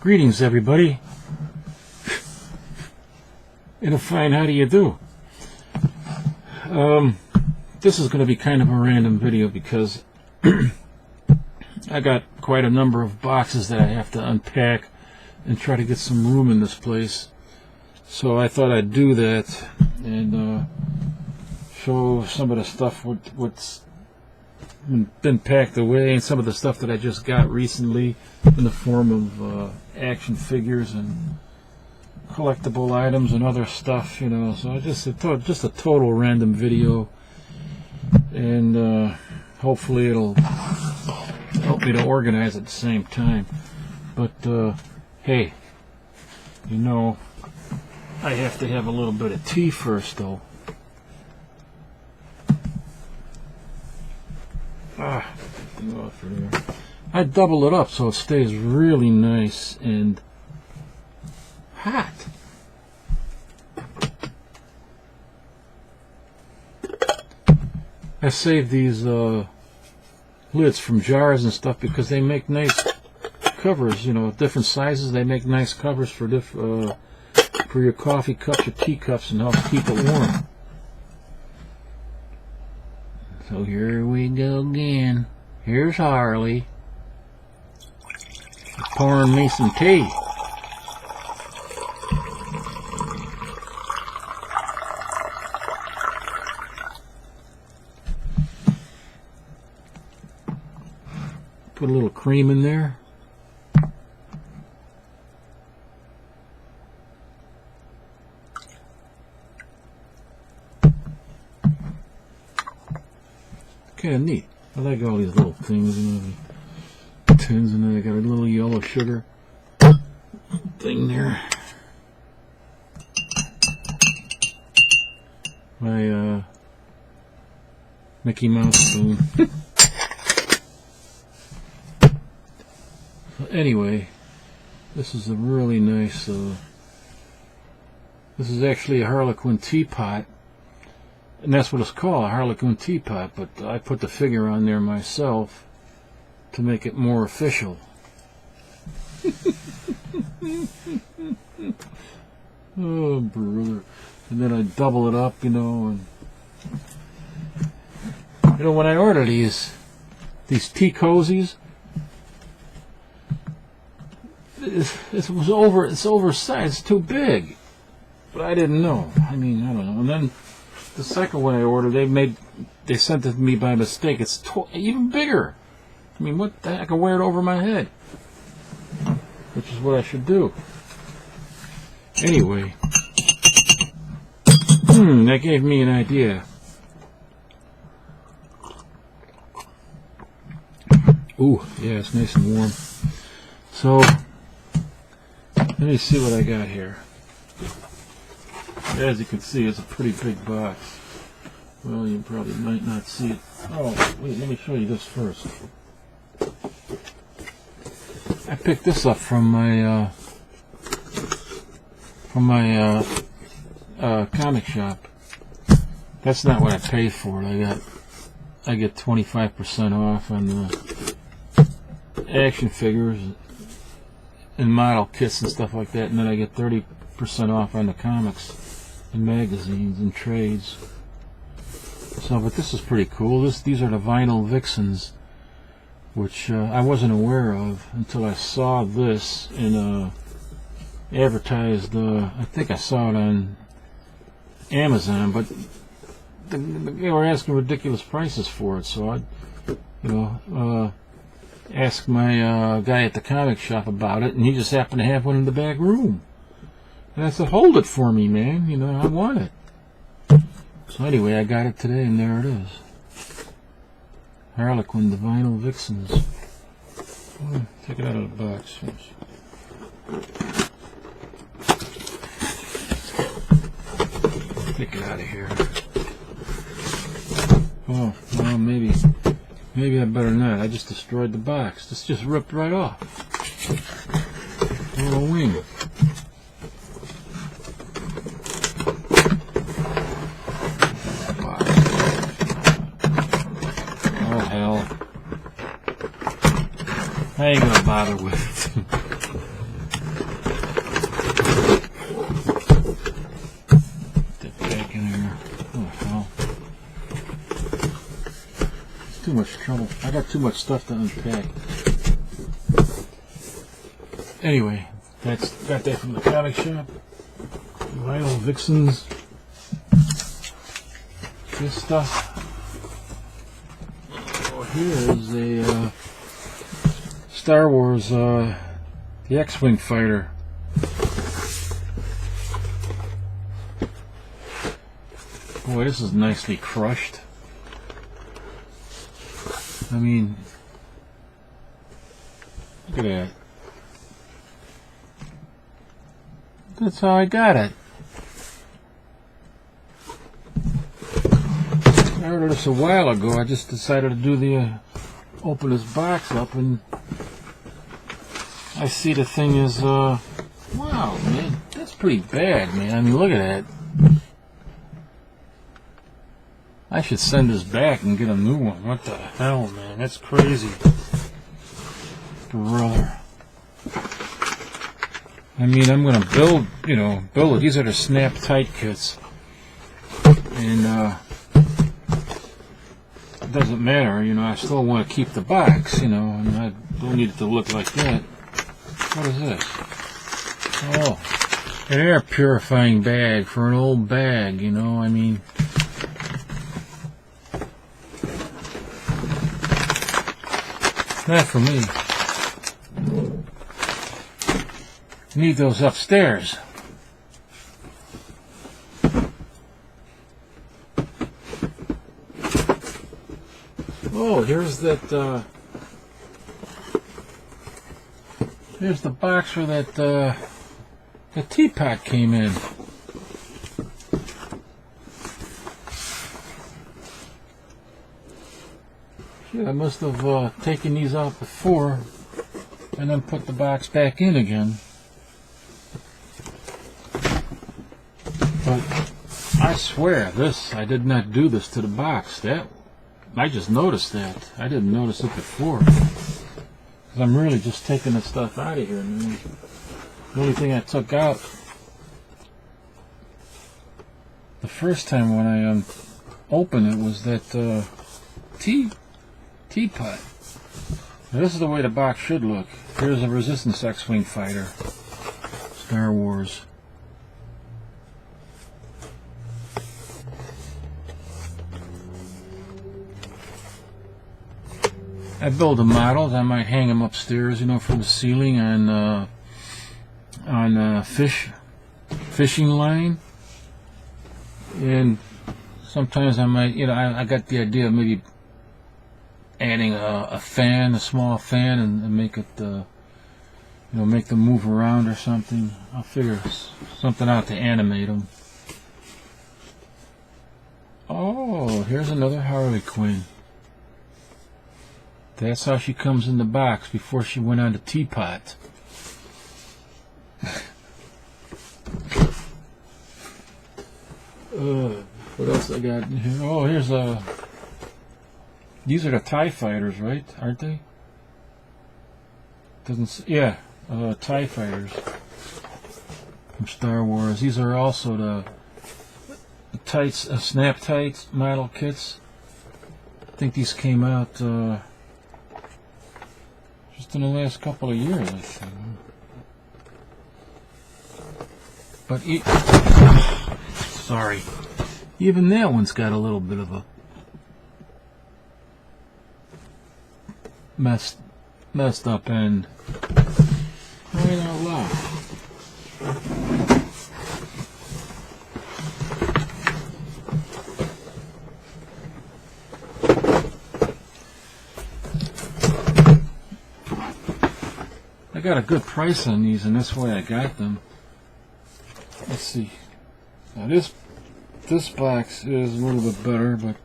Greetings, everybody, and a fine how do you do. This is going to be kind of a random video because I got quite a number of boxes that I have to unpack and try to get some room in this place. So I thought I'd do that and show some of the stuff what's been packed away, and some of the stuff that I just got recently in the form of action figures and collectible items and other stuff, you know. So I just thought just a total random video, and hopefully it'll help me to organize at the same time. But hey, you know, I have to have a little bit of tea first, though. I double it up so it stays really nice and hot. I saved these lids from jars and stuff because they make nice covers, you know, different sizes. They make nice covers for your coffee cups or teacups and help keep it warm. So here we go again. Here's Harley pouring me some tea. Put a little cream in there. Kind of neat. I like all these little things, you know, the tins, and then I got a little yellow sugar thing there. My Mickey Mouse spoon. So anyway, this is a really nice. This is actually a Harlequin teapot. And that's what it's called, a Harlequin teapot, but I put the figure on there myself to make it more official. Oh, brother. And then I double it up, you know, and you know, when I order these tea cozies, it's oversized, it's too big. But I didn't know. I mean, I don't know. And then the second one I ordered, they sent it to me by mistake. It's even bigger. I mean, what the heck? I can wear it over my head, which is what I should do. Anyway, that gave me an idea. Ooh, yeah, it's nice and warm. So, let me see what I got here. As you can see, it's a pretty big box. Well, you probably might not see it. Oh, wait, let me show you this first. I picked this up from my comic shop. That's not what I paid for it. I get 25% off on the action figures and model kits and stuff like that, and then I get 30% off on the comics and magazines and trades. So, but this is pretty cool. These are the vinyl vixens, which I wasn't aware of until I saw this in advertised. I think I saw it on Amazon, but they were asking ridiculous prices for it. So I, you know, asked my guy at the comic shop about it, and he just happened to have one in the back room. And I said, hold it for me, man. You know, I want it. So anyway, I got it today, and there it is. Harlequin, the vinyl vixens. Take it out of the box. Take it out of here. Oh, well, maybe I better not. I just destroyed the box. This just ripped right off. A little wing. I ain't gonna bother with it. too much trouble. I got too much stuff to unpack. Anyway, got that from the comic shop. Vinyl Vixens. This stuff. Oh, here's a Star Wars, the X-Wing fighter. Boy, this is nicely crushed. I mean, look at that. That's how I got it. I ordered this a while ago. I just decided to do the open this box up, and I see the thing is wow, man, that's pretty bad, man. I mean, look at that. I should send this back and get a new one. What the hell, man? That's crazy. Brother. I mean, I'm gonna build it. These are the snap tight kits, and it doesn't matter. I still want to keep the box. And I don't need it to look like that. What is this? Oh, an air purifying bag for an old bag. I mean. Not for me. Need those upstairs. Oh, here's that. Here's the box where that the teapot came in. I must have taken these out before and then put the box back in again. But I swear, I did not do this to the box. I just noticed that. I didn't notice it before. Because I'm really just taking the stuff out of here. Man. The only thing I took out the first time when I opened it was that teapot. Now, this is the way the box should look. Here's a Resistance X-Wing fighter. Star Wars. I build the models. I might hang them upstairs, from the ceiling on fishing line. And sometimes I might, I got the idea of maybe adding a small fan, and make it, make them move around or something. I'll figure something out to animate them. Oh, here's another Harley Quinn. That's how she comes in the box before she went on the teapot. What else I got in here? Oh, here's these are the TIE fighters, right? Aren't they? Yeah, TIE fighters from Star Wars. These are also the tights, snap tights model kits. I think these came out just in the last couple of years, I think. But sorry, even that one's got a little bit of a messed up end. Right out loud. I got a good price on these, and that's why I got them. Let's see. Now this box is a little bit better, but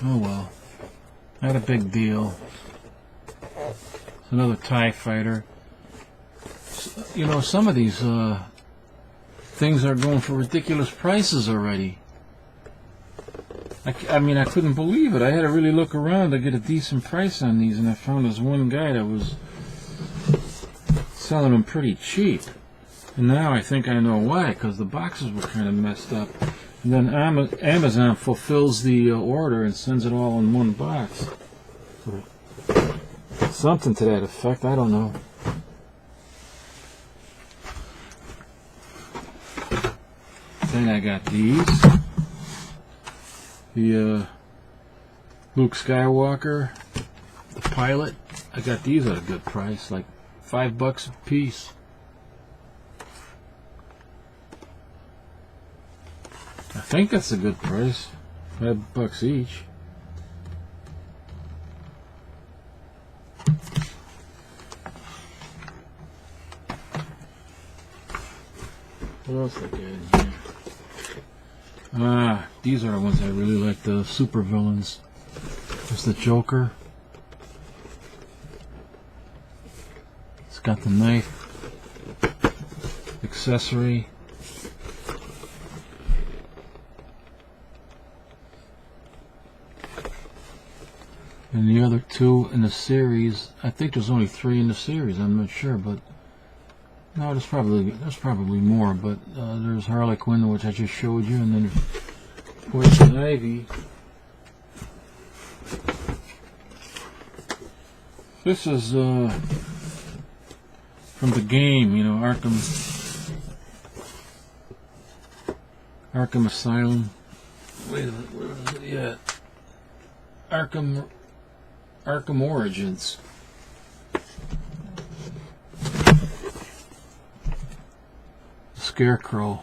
oh well. Not a big deal. It's another TIE fighter. Some of these things are going for ridiculous prices already. I mean, I couldn't believe it. I had to really look around to get a decent price on these, and I found this one guy that was selling them pretty cheap. And now I think I know why, because the boxes were kind of messed up. And then Amazon fulfills the order and sends it all in one box. Or something to that effect, I don't know. Then I got these. The Luke Skywalker, the pilot. I got these at a good price, like $5 a piece. I think that's a good price. $5 each. What else I got in here? These are the ones I really like, the super villains. There's the Joker. It's got the knife accessory. And the other two in the series, I think there's only 3 in the series, I'm not sure, but no, there's probably more, but there's Harley Quinn, which I just showed you, and then Poison Ivy. This is from the game, you know, Arkham Asylum. Wait a minute, where is it yet? Arkham Origins. Scarecrow.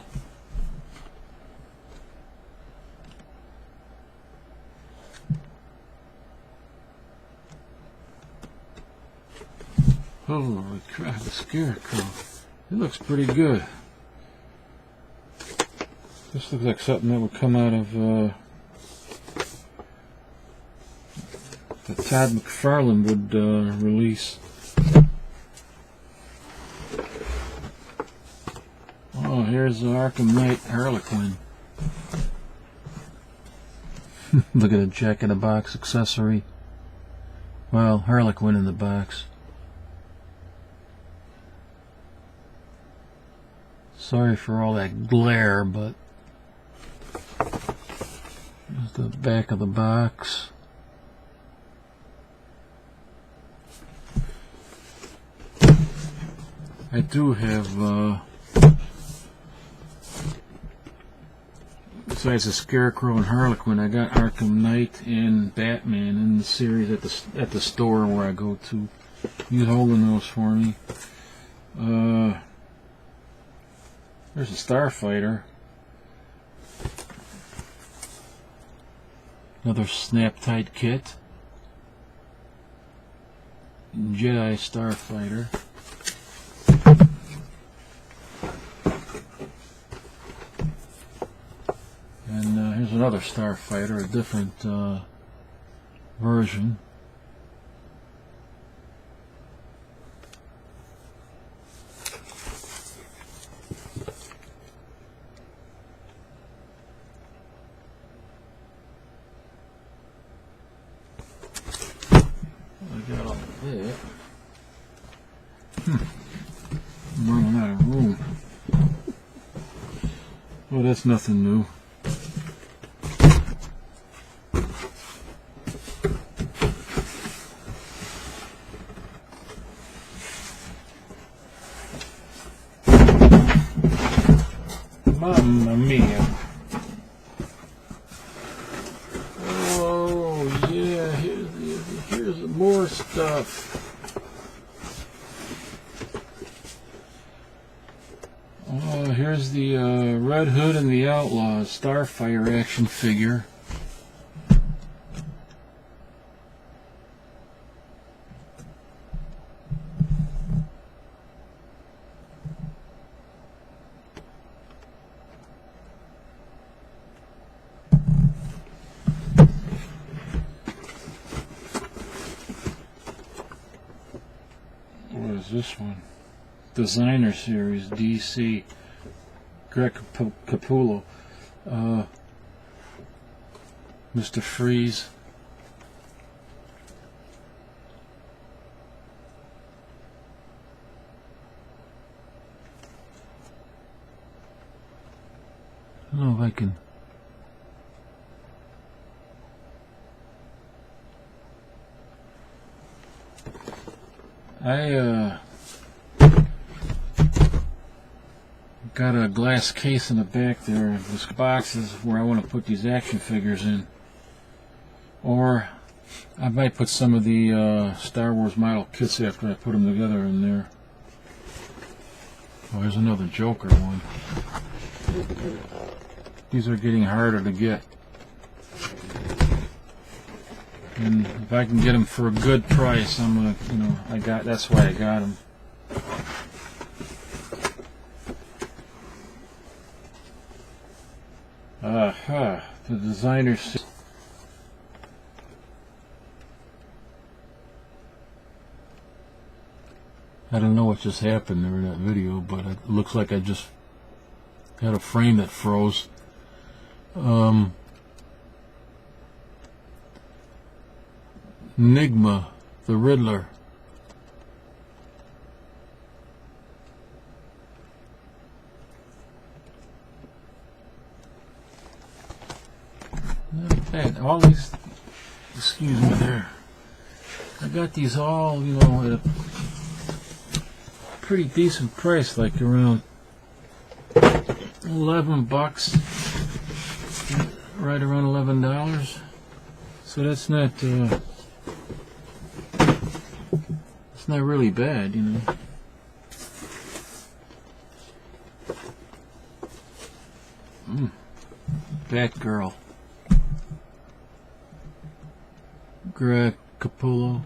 Holy crap, the Scarecrow. It looks pretty good. This looks like something that would come out of that Todd McFarlane would release. Oh, here's the Arkham Knight Harley Quinn. Look at a Jack in the Box accessory. Well, Harley Quinn in the box. Sorry for all that glare, but there's the back of the box. I do have, besides the Scarecrow and Harley Quinn, I got Arkham Knight and Batman in the series at the store where I go to. He's holding those for me. There's a Starfighter. Another snap-tight kit. Jedi Starfighter. And here's another Starfighter, a different version. I got all that. I'm running out of room. Well, that's nothing new. Mamma mia. Oh, yeah, here's more stuff. Oh, here's the Red Hood and the Outlaws Starfire action figure. What is this one? Designer Series, DC. Greg Capullo. Mr. Freeze. I don't know if I can I got a glass case in the back there. This box is where I want to put these action figures in. Or I might put some of the Star Wars model kits after I put them together in there. Oh, here's another Joker one. These are getting harder to get. And if I can get them for a good price, I'm gonna, you know, that's why I got them. Aha, the designer's. I don't know what just happened there in that video, but it looks like I just had a frame that froze. Enigma, the Riddler. Not bad. All these, excuse me there. I got these all, you know, at a pretty decent price, like around $11, right around $11. So that's not it's not really bad, you know. Batgirl, Greg Capullo.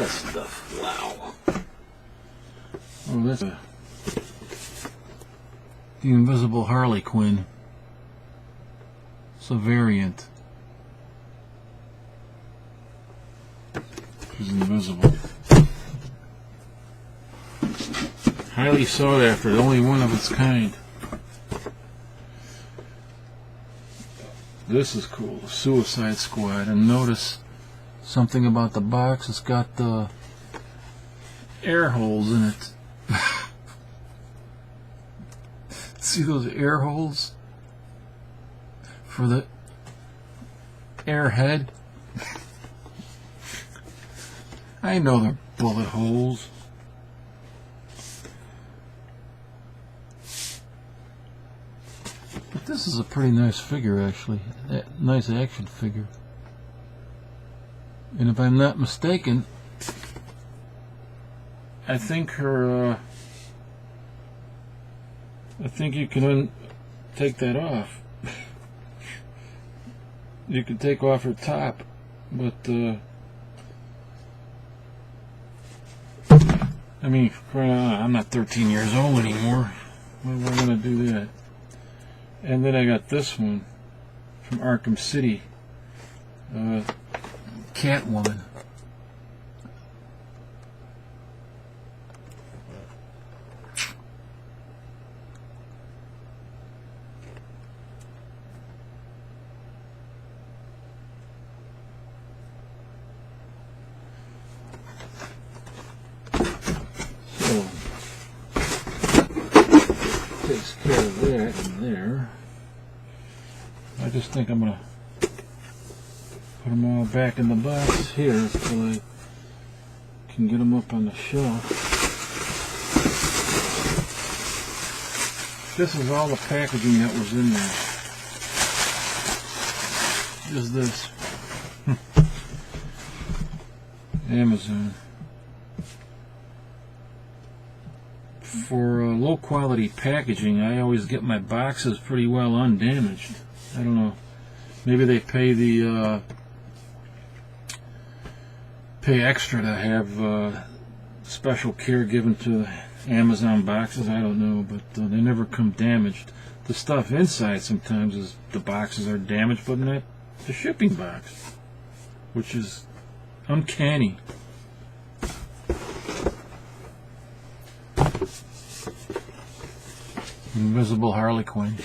Stuff. Wow. Oh, that's the Invisible Harley Quinn. It's a variant. She's invisible. Highly sought after. The only one of its kind. This is cool. Suicide Squad. And notice something about the box. It's got the air holes in it. See those air holes for the air head? I know they're bullet holes. But this is a pretty nice figure, actually. Nice action figure. And if I'm not mistaken, I think her, I think you can take that off. You can take off her top, but, I mean, I'm not 13 years old anymore. Why am I going to do that? And then I got this one from Arkham City, Catwoman. Takes care of that in there. I just think I'm going to put them all back in the box here until I can get them up on the shelf. This is all the packaging that was in there. Is this Amazon. For low quality packaging, I always get my boxes pretty well undamaged. I don't know. Maybe they pay the pay extra to have special care given to Amazon boxes. I don't know, but they never come damaged. The stuff inside sometimes is the boxes are damaged, but not the shipping box, which is uncanny. Invisible Harley Quinn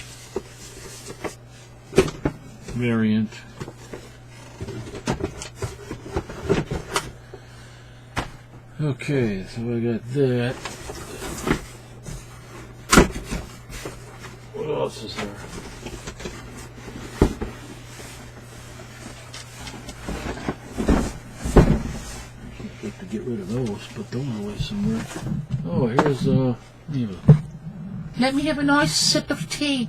variant. Okay, so I got that. else is there? Have to get rid of those, but those are away somewhere. Oh, here's Let me have a nice sip of tea.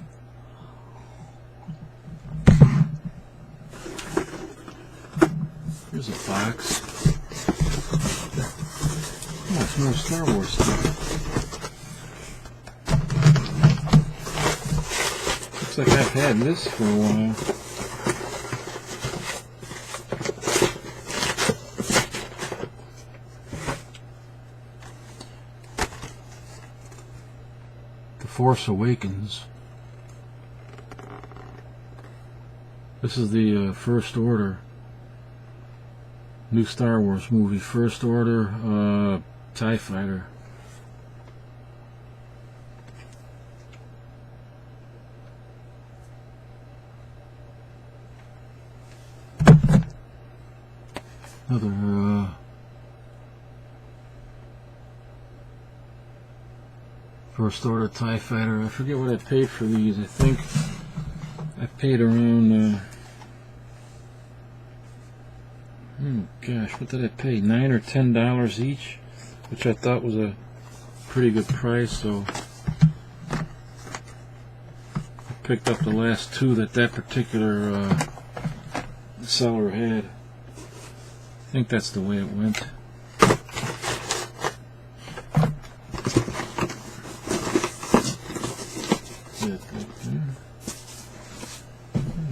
Here's a box. Oh, it's more Star Wars stuff. Looks like I've had this for a while. The Force Awakens. This is the First Order. New Star Wars movie, First Order, TIE Fighter. Another, First Order TIE Fighter. I forget what I paid for these. I think I paid around, oh gosh, what did I pay? $9 or $10 each, which I thought was a pretty good price, so I picked up the last two that particular seller had. I think that's the way it went.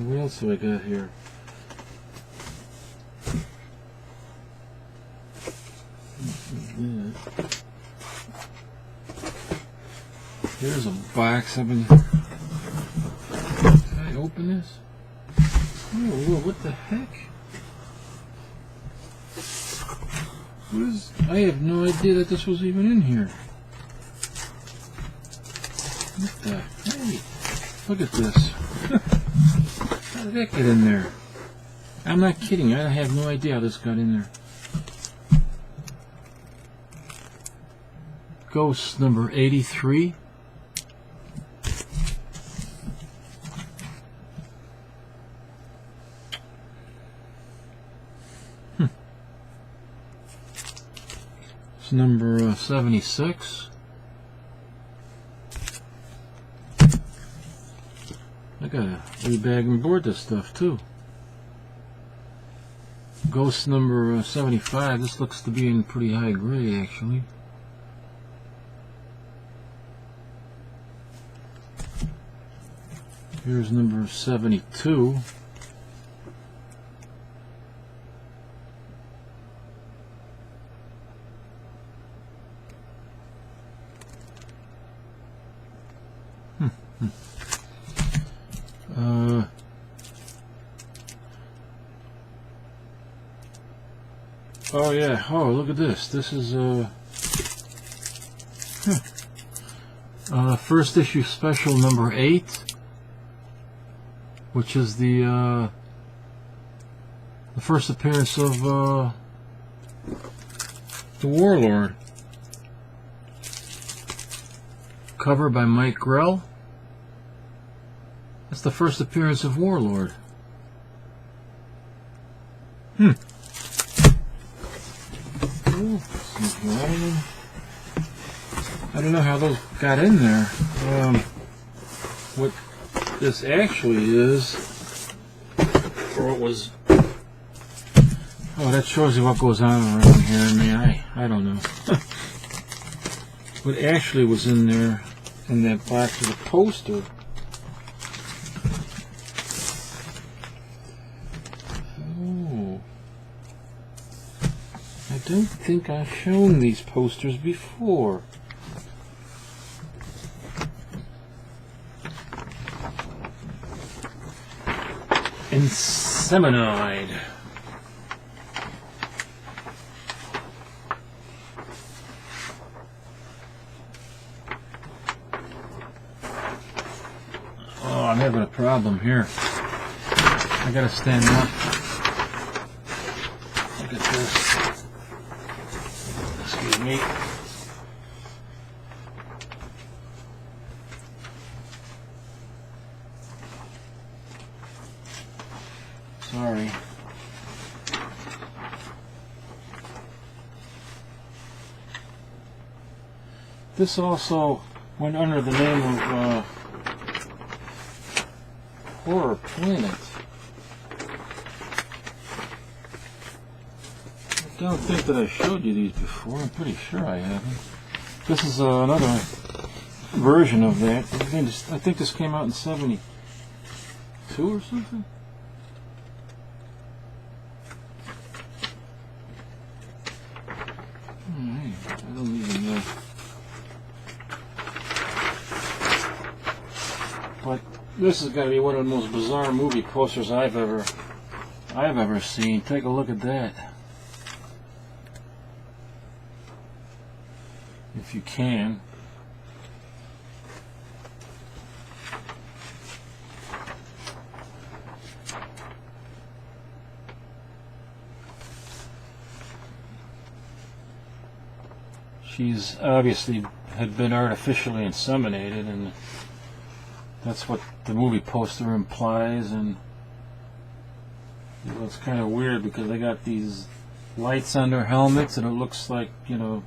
What else do I got here? Here's a box. Can I open this? Oh, what the heck? I have no idea that this was even in here. What the? Hey, look at this. How did that get in there? I'm not kidding. I have no idea how this got in there. Ghost number 83. It's number 76. I gotta rebag and board this stuff too. Ghost number 75. This looks to be in pretty high grade actually. Here's number 72. Oh yeah, oh look at this. This is first issue special number 8, which is the first appearance of the Warlord. Cover by Mike Grell. That's the first appearance of Warlord. I don't know how those got in there. What this actually is, or it was. Oh, that shows you what goes on around here. I mean, I don't know. What actually was in there in that box was a poster. Oh, I don't think I've shown these posters before. Inseminide. Oh, I'm having a problem here. I gotta stand up. Look at this. Excuse me. This also went under the name of Horror Planet. I don't think that I showed you these before. I'm pretty sure I haven't. This is another version of that. I think this came out in '72 or something. Alright, I don't even know. But this is gotta be one of the most bizarre movie posters I've ever seen. Take a look at that. If you can. She's obviously had been artificially inseminated, and that's what the movie poster implies. And it's kind of weird because they got these lights on their helmets, and it looks like, you know,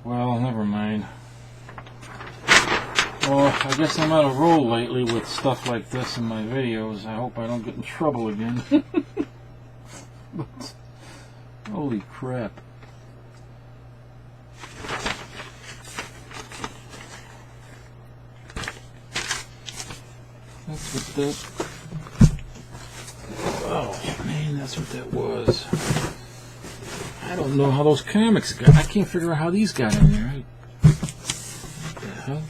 well, never mind. Well, I guess I'm on a roll lately with stuff like this in my videos. I hope I don't get in trouble again. But, holy crap. That's what that... Oh, man, that's what that was. I don't know how those comics got... I can't figure out how these got in there. What the hell?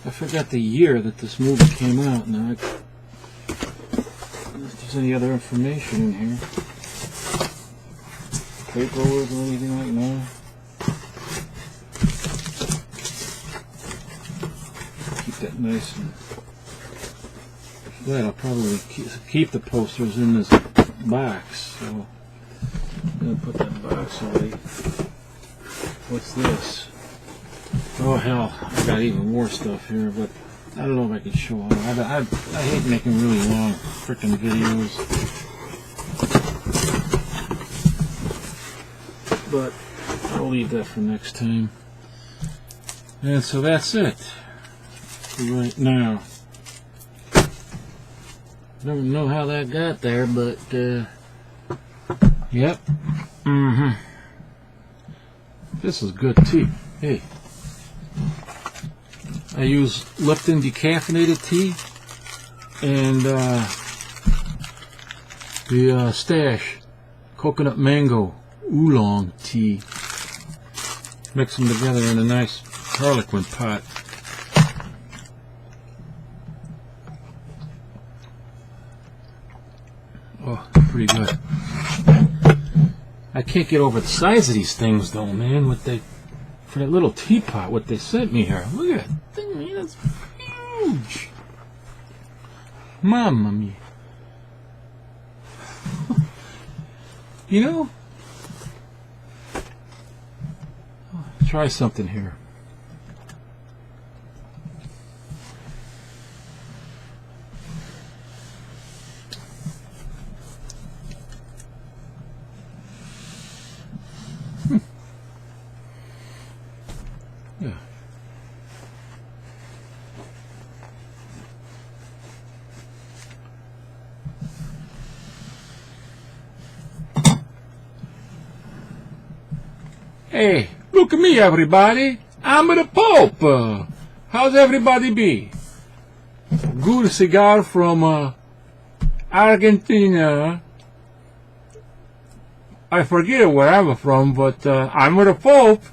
I forgot the year that this movie came out. Now, if there's any other information in here. Paperwork or anything like that? Keep that nice and... For that, I'll probably keep the posters in this box. So, I'm going to put that box away. What's this? Oh hell, I got even more stuff here, but I don't know if I can show it. I hate making really long freaking videos. But I'll leave that for next time. And so that's it for right now. Don't know how that got there, but yep. This is good tea. Hey, I use Lipton decaffeinated tea and the Stash coconut mango oolong tea. Mix them together in a nice harlequin pot. Oh, pretty good. I can't get over the size of these things though, man. For that little teapot, what they sent me here. Look at that thing, man. That's huge. Mamma mia. You know, try something here. Yeah. Hey, look at me, everybody. I'm the Pope. How's everybody be? Good cigar from Argentina. I forget where I'm from, but I'm the Pope.